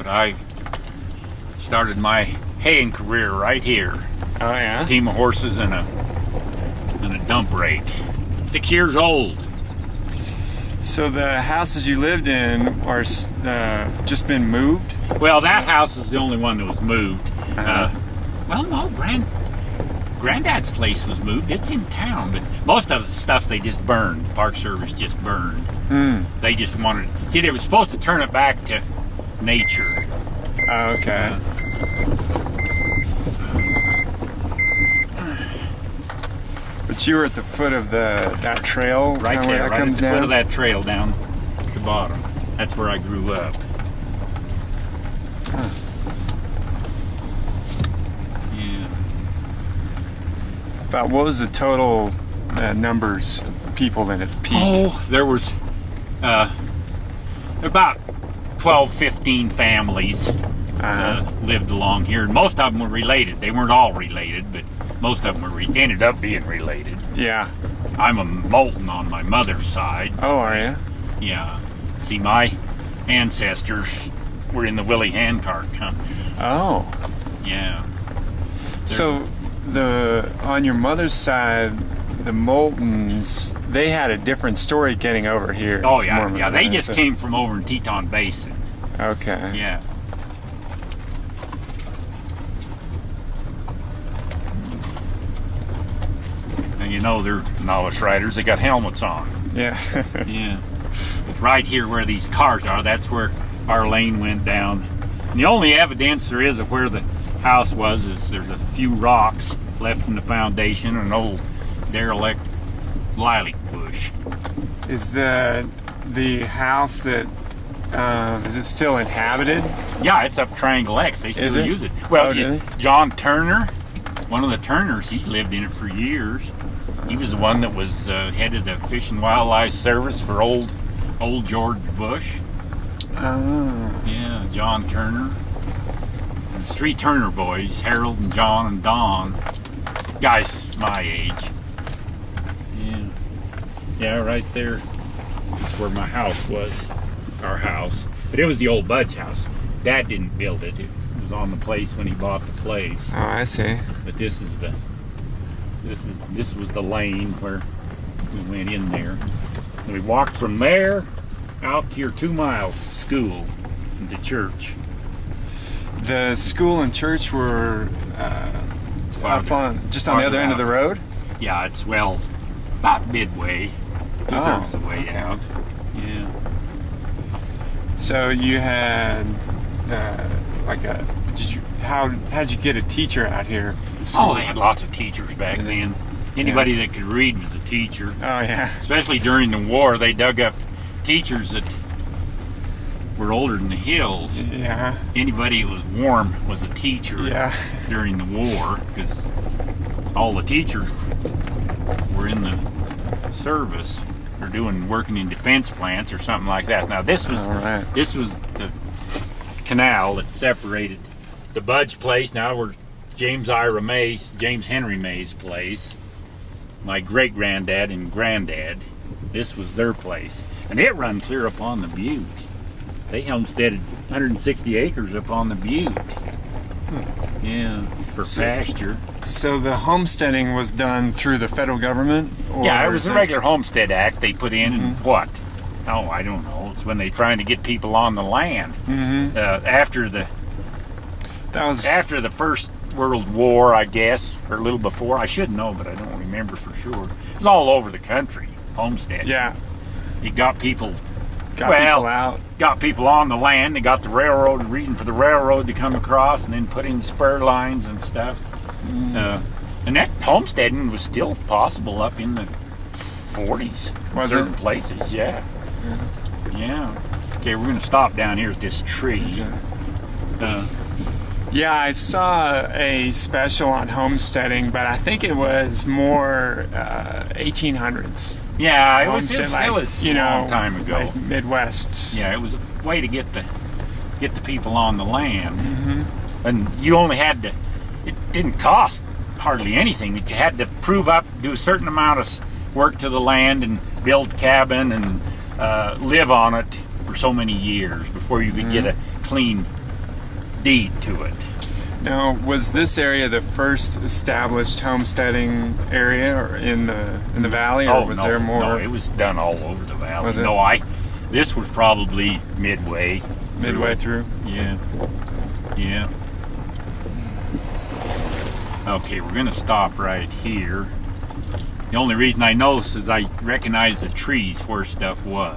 but I started my haying career right here. Oh yeah. A team of horses and a dump rake. 6 years old. So the houses you lived in are just been moved? Well, that house is the only one that was moved. Uh-huh. Well, no, Granddad's place was moved. It's in town, but most of the stuff they just burned. The Park Service just burned. They just wanted. See, they were supposed to turn it back to nature. Oh, okay. But you were at the foot of that trail, Right where there, that right comes at the down? foot of that trail down at the bottom. That's where I grew up. Huh. Yeah. About what was the total numbers of people in its peak? Oh, there was about 12, 15 families lived along here. And most of them were related. They weren't all related, but most of them ended up being related. Yeah. I'm a Moulton on my mother's side. Oh, are you? Yeah. See, my ancestors were in the Willie Handcart Company. Oh. Yeah. So on your mother's side, the Moultons, they had a different story getting over here. Oh, to yeah. Mormon Yeah, they Row, just so- came from over in Teton Basin. Okay. Yeah. And you know they're novice riders. They got helmets on. Yeah. Yeah. But right here where these cars are, that's where our lane went down. And the only evidence there is of where the house was is there's a few rocks left from the foundation and an old derelict lilac bush. Is the house that is it still inhabited? Yeah, it's up Triangle X. They Is still it? use it. Well, Oh, do they? John Turner, one of the Turners, he's lived in it for years. He was the one that was head of the Fish and Wildlife Service for old George Bush. Oh. Yeah, John Turner. There's 3 Turner boys, Harold and John and Don. Guys my age. Yeah. Yeah, right there. That's where my house was. Our house. But it was the old Budge house. Dad didn't build it. It was on the place when he bought the place. Oh, I see. But this was the lane where we went in there. And we walked from there out to your 2 miles school and to church. The school and church were Farther. on the other end of the road? Yeah, it's about midway. 2/3 of the way okay. out. Yeah. So you had how'd you get a teacher out here? for the school? Oh, they had lots of teachers back then. Anybody that could read was a teacher. Oh yeah. Especially during the war, they dug up teachers that were older than the hills. Yeah. Anybody who was warm was a teacher Yeah. during the war, because all the teachers were in the service or working in defense plants or something like that. Now this was All right. this was the canal that separated the Budge place. Now we're James Henry May's place. My great granddad and granddad. This was their place, and it run clear up on the butte. They homesteaded 160 acres up on the butte. Yeah, for pasture. So the homesteading was done through the federal government? Or Yeah, it was is a regular homestead act they put in, and what? Oh, I don't know. It's when they're trying to get people on the land. After the First World War, I guess, or a little before. I should know, but I don't remember for sure. It was all over the country, homestead. Yeah. You got people. Got people out. Got people on the land. They got the reason for the railroad to come across, and then put in spur lines and stuff. And that homesteading was still possible up in the 40s. Was certain it? places, yeah. Yeah. Okay, we're going to stop down here at this tree. Yeah, I saw a special on homesteading, but I think it was more 1800s. Yeah, it was Homestead, a long time ago. like Midwest. Yeah, it was a way to get the people on the land. And you only had to, it didn't cost hardly anything. You had to prove up, do a certain amount of work to the land and build cabin and live on it for so many years before you could get a clean deed to it. Now, was this area the first established homesteading area or in the valley, or was there more? No, it was done all over the valley. Was it? No, this was probably midway. Through? Yeah. Yeah. Okay, we're gonna stop right here. The only reason I noticed is I recognize the trees where stuff was.